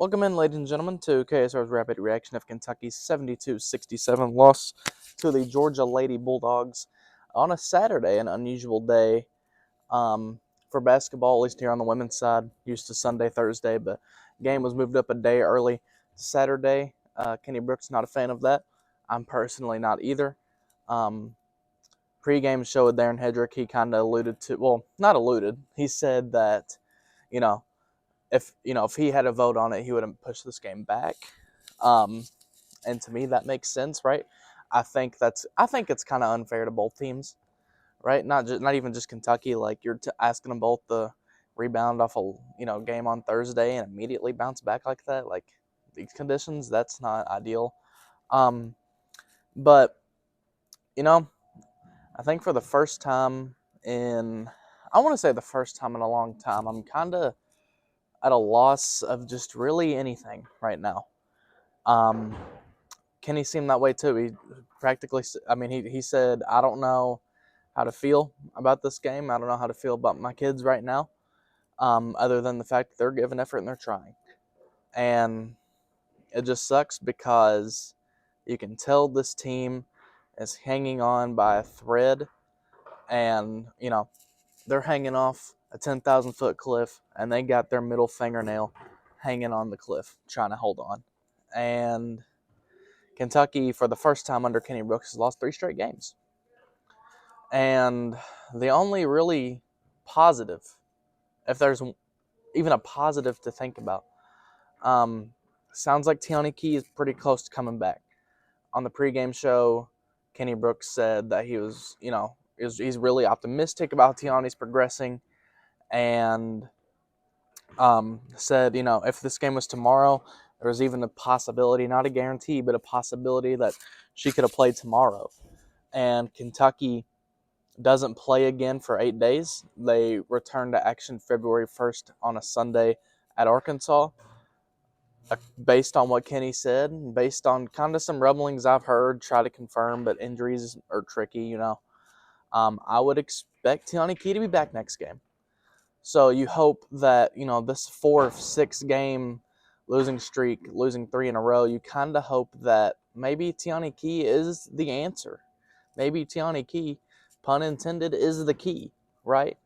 Welcome in, ladies and gentlemen, to KSR's Rapid Reaction of Kentucky's 72-67 loss to the Georgia Lady Bulldogs on a Saturday, an unusual day for basketball, at least here on the women's side. Used to Sunday, Thursday, but game was moved up a day early to Saturday. Kenny Brooks not a fan of that. I'm personally not either. Pre-game show with Darren Hedrick, he kind of alluded to, well, not alluded. He said that, if he had a vote on it, he would have pushed this game back. And to me, that makes sense, right? I think it's kind of unfair to both teams, right? Not even just Kentucky. Like you're asking them both to rebound off a game on Thursday and immediately bounce back like that. Like these conditions, that's not ideal. But I think for the first time I want to say the first time in a long time, I'm kind of at a loss of just really anything right now. Kenny seemed that way too. He practically, he said, I don't know how to feel about this game. I don't know how to feel about my kids right now, other than the fact that they're giving effort and they're trying. And it just sucks because you can tell this team is hanging on by a thread, and, they're hanging off a 10,000-foot cliff, and they got their middle fingernail hanging on the cliff, trying to hold on. And Kentucky, for the first time under Kenny Brooks, has lost 3 straight games. And the only really positive, if there's even a positive to think about, sounds like Tiani Key is pretty close to coming back. On the pregame show, Kenny Brooks said that he was, he's really optimistic about Tiani's progressing, and said, if this game was tomorrow, there was even a possibility, not a guarantee, but a possibility that she could have played tomorrow. And Kentucky doesn't play again for 8 days. They return to action February 1st on a Sunday at Arkansas. Based on what Kenny said, based on kind of some rumblings I've heard, try to confirm, but injuries are tricky, I would expect Tiani Key to be back next game. So you hope that, this 4 of 6 game losing streak, losing 3 in a row, you kind of hope that maybe Tiani Key is the answer. Maybe Tiani Key, pun intended, is the key, right?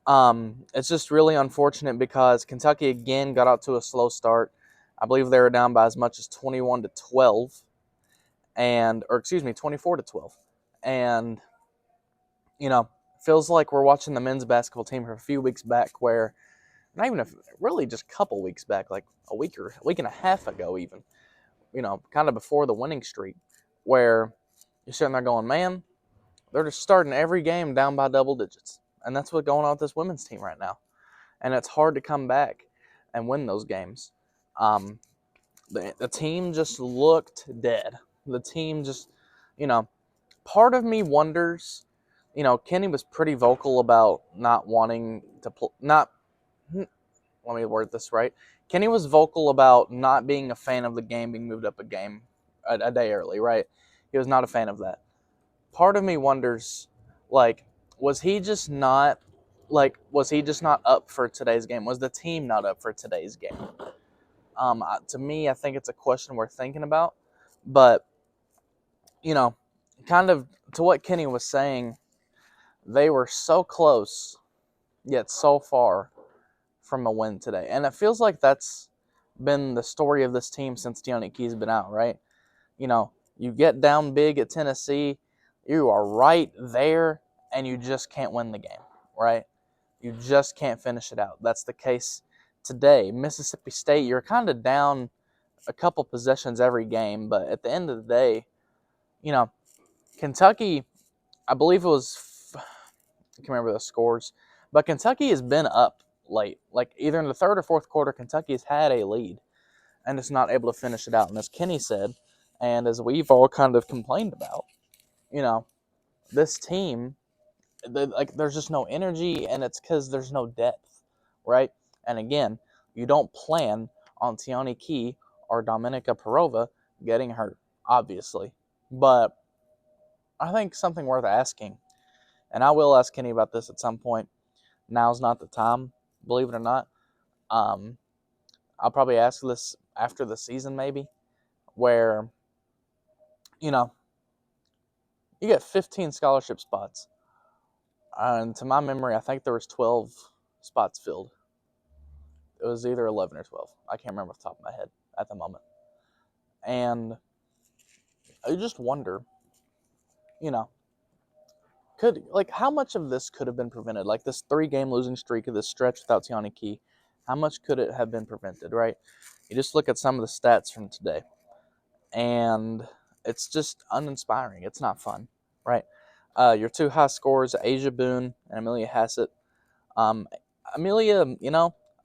It's just really unfortunate because Kentucky again got out to a slow start. I believe they were down by as much as 21-12, 24-12. And, feels like we're watching the men's basketball team from a few weeks back where, not even really just a couple weeks back, like a week and a half ago even, kind of before the winning streak, where you're sitting there going, man, they're just starting every game down by double digits. And that's what's going on with this women's team right now. And it's hard to come back and win those games. The team just looked dead. The team just, part of me wonders, Kenny was pretty vocal about not wanting to let me word this right. Kenny was vocal about not being a fan of the game being moved up a day early, right? He was not a fan of that. Part of me wonders, was he just not up for today's game? Was the team not up for today's game? To me, I think it's a question worth thinking about. But, kind of to what Kenny was saying, they were so close, yet so far from a win today. And it feels like that's been the story of this team since Tiani Key's been out, right? You get down big at Tennessee, you are right there, and you just can't win the game, right? You just can't finish it out. That's the case today. Mississippi State, you're kind of down a couple possessions every game, but at the end of the day, Kentucky, I believe it was, I can't remember the scores, but Kentucky has been up late. Like either in the third or fourth quarter, Kentucky has had a lead and is not able to finish it out. And as Kenny said, and as we've all kind of complained about, this team, there's just no energy, and it's because there's no depth, right? And again, you don't plan on Tiani Key or Dominika Perova getting hurt, obviously. But I think something worth asking, and I will ask Kenny about this at some point. Now's not the time, believe it or not. I'll probably ask this after the season maybe, where, you know, you get 15 scholarship spots. And to my memory, I think there was 12 spots filled. It was either 11 or 12. I can't remember off the top of my head at the moment. And I just wonder, you know, how much of this could have been prevented? Like this 3-game losing streak of this stretch without Tiani Key, how much could it have been prevented, right? You just look at some of the stats from today, and it's just uninspiring. It's not fun, right? Your 2 high scores, Asia Boone and Amelia Hassett. Amelia,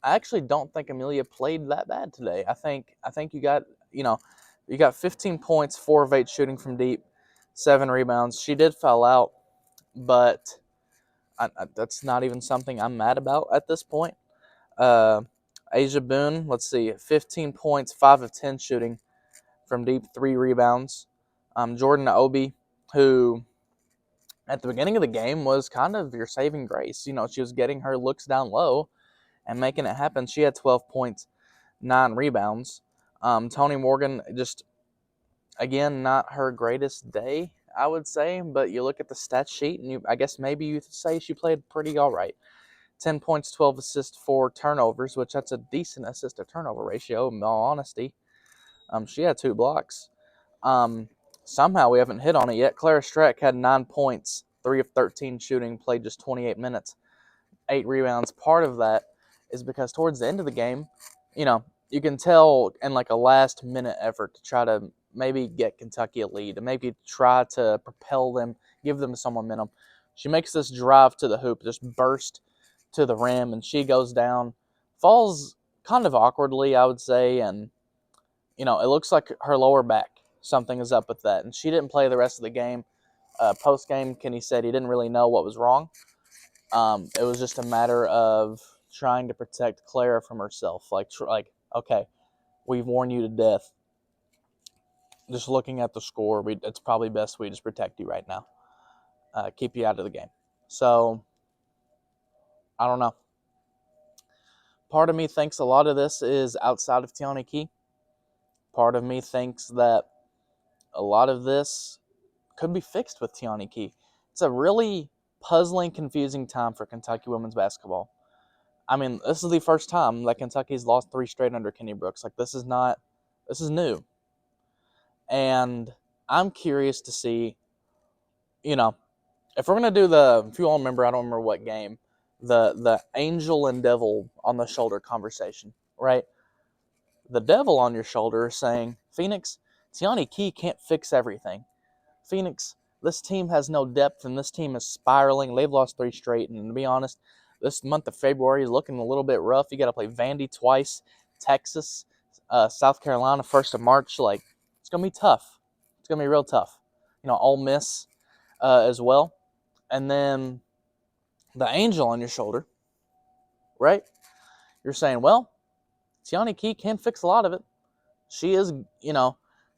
I actually don't think Amelia played that bad today. I think you got, you got 15 points, 4 of 8 shooting from deep, 7 rebounds. She did foul out, but that's not even something I'm mad about at this point. Asia Boone, let's see, 15 points, 5 of 10 shooting from deep, 3 rebounds. Jordan Obi, who at the beginning of the game was kind of your saving grace. She was getting her looks down low and making it happen. She had 12 points, 9 rebounds. Toni Morgan, just, again, not her greatest day, I would say, but you look at the stat sheet, and I guess maybe you say she played pretty all right. 10 points, 12 assists, 4 turnovers, which that's a decent assist-to-turnover ratio, in all honesty. She had 2 blocks. Somehow we haven't hit on it yet. Clara Strack had 9 points, 3 of 13 shooting, played just 28 minutes, 8 rebounds. Part of that is because towards the end of the game, you can tell in like a last-minute effort to try to maybe get Kentucky a lead and maybe try to propel them, give them some momentum. She makes this drive to the hoop, just burst to the rim, and she goes down, falls kind of awkwardly, I would say, and, it looks like her lower back. Something is up with that, and she didn't play the rest of the game. Post-game, Kenny said he didn't really know what was wrong. It was just a matter of trying to protect Clara from herself. Like, okay, we've worn you to death. Just looking at the score, it's probably best we just protect you right now. Keep you out of the game. So, I don't know. Part of me thinks a lot of this is outside of Tiani Key. Part of me thinks that a lot of this could be fixed with Tiani Key. It's a really puzzling, confusing time for Kentucky women's basketball. I mean, this is the first time that Kentucky's lost 3 straight under Kenny Brooks. Like, this is new. And I'm curious to see, if we're going to do if you all remember, I don't remember what game, the angel and devil on the shoulder conversation, right? The devil on your shoulder is saying, Phoenix, Tiani Key can't fix everything. Phoenix, this team has no depth, and this team is spiraling. They've lost 3 straight, and to be honest, this month of February is looking a little bit rough. You got to play Vandy twice, Texas, South Carolina, 1st of March. Like, it's going to be tough. It's going to be real tough. Ole Miss as well. And then the angel on your shoulder, right? You're saying, well, Tiani Key can fix a lot of it. She is,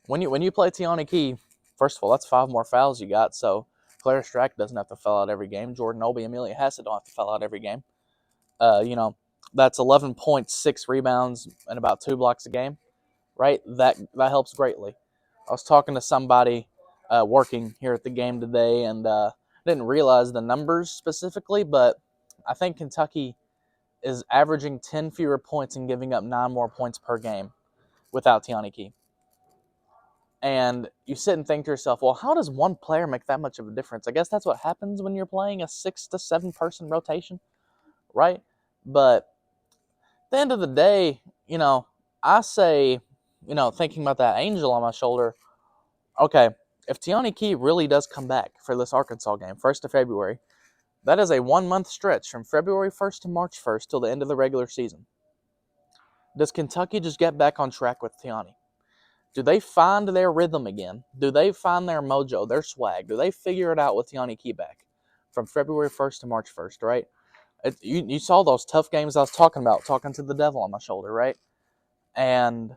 when you play Tiani Key, first of all, that's 5 more fouls you got. So Clara Strack doesn't have to foul out every game. Jordan Obi, Amelia Hassett don't have to foul out every game. That's 11 points, 6 rebounds, and about 2 blocks a game, right? That helps greatly. I was talking to somebody working here at the game today, and didn't realize the numbers specifically, but I think Kentucky is averaging 10 fewer points and giving up 9 more points per game without Tiani Key. And you sit and think to yourself, well, how does one player make that much of a difference? I guess that's what happens when you're playing a 6 to 7 person rotation, right? But at the end of the day, I say, thinking about that angel on my shoulder, okay, if Tiani Key really does come back for this Arkansas game, 1st of February, that is a 1-month stretch from February 1st to March 1st till the end of the regular season. Does Kentucky just get back on track with Tiani? Do they find their rhythm again? Do they find their mojo, their swag? Do they figure it out with Tiani Key back from February 1st to March 1st, right? You saw those tough games I was talking about, talking to the devil on my shoulder, right? And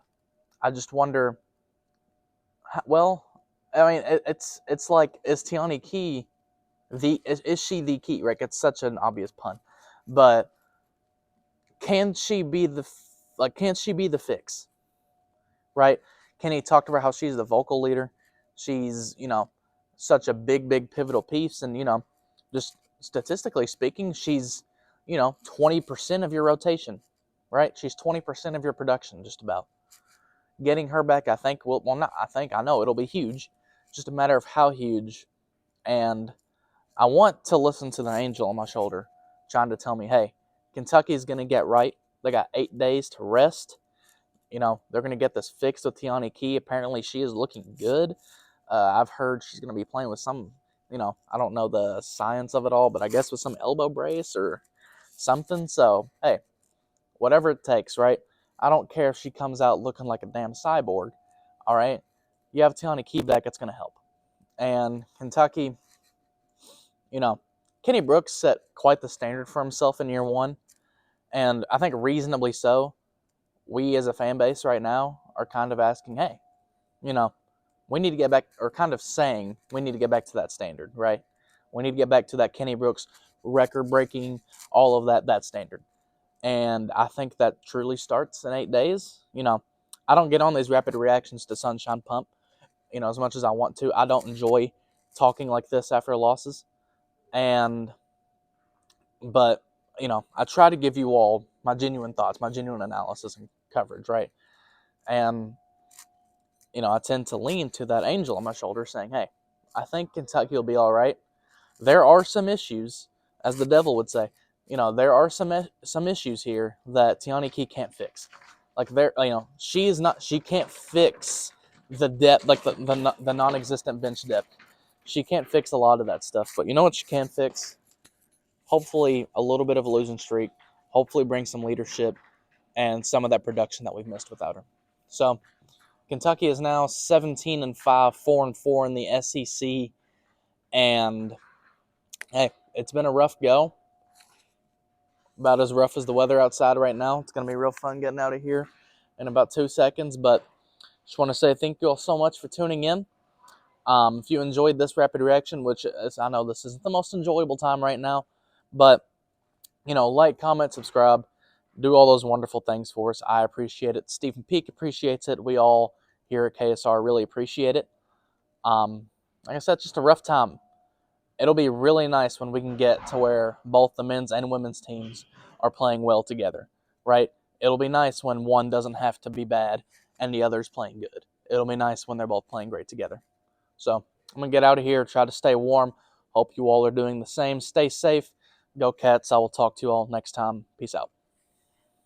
I just wonder, well, I mean, it's like, is Tiani Key is she the key, right? It's such an obvious pun. But can she be the like, can't she be the fix, right? Kenny talked about how she's the vocal leader. She's, such a big pivotal piece. And, just statistically speaking, she's, 20% of your rotation, right? She's 20% of your production, just about. Getting her back, I think, not I think, I know it'll be huge. Just a matter of how huge. And I want to listen to the angel on my shoulder trying to tell me, hey, Kentucky's going to get right. They got 8 days to rest. They're going to get this fixed with Tiani Key. Apparently, she is looking good. I've heard she's going to be playing with some, I don't know the science of it all, but I guess with some elbow brace or something. So, hey, whatever it takes, right? I don't care if she comes out looking like a damn cyborg, all right? You have Tiani Key back, it's going to help. And Kentucky, Kenny Brooks set quite the standard for himself in year one, and I think reasonably so. We as a fan base right now are kind of asking, hey, we need to get back, or kind of saying we need to get back to that standard, right? We need to get back to that Kenny Brooks record-breaking, all of that standard. And I think that truly starts in 8 days. I don't get on these rapid reactions to Sunshine Pump, as much as I want to. I don't enjoy talking like this after losses. But I try to give you all my genuine thoughts, my genuine analysis and coverage, right? And, I tend to lean to that angel on my shoulder saying, hey, I think Kentucky will be all right. There are some issues, as the devil would say. There are some issues here that Tiani Key can't fix. Like, she can't fix the depth, like the non-existent bench depth. She can't fix a lot of that stuff. But you know what she can fix? Hopefully a little bit of a losing streak. Hopefully bring some leadership and some of that production that we've missed without her. So Kentucky is now 17-5, 4-4 in the SEC. And, hey, it's been a rough go. About as rough as the weather outside right now. It's going to be real fun getting out of here in about 2 seconds. But just want to say thank you all so much for tuning in. If you enjoyed this rapid reaction, which I know this isn't the most enjoyable time right now, but, like, comment, subscribe, do all those wonderful things for us. I appreciate it. Stephen Peak appreciates it. We all here at KSR really appreciate it. Like I said, just a rough time. It'll be really nice when we can get to where both the men's and women's teams are playing well together, right? It'll be nice when one doesn't have to be bad and the other's playing good. It'll be nice when they're both playing great together. So I'm going to get out of here, try to stay warm. Hope you all are doing the same. Stay safe. Go Cats. I will talk to you all next time. Peace out.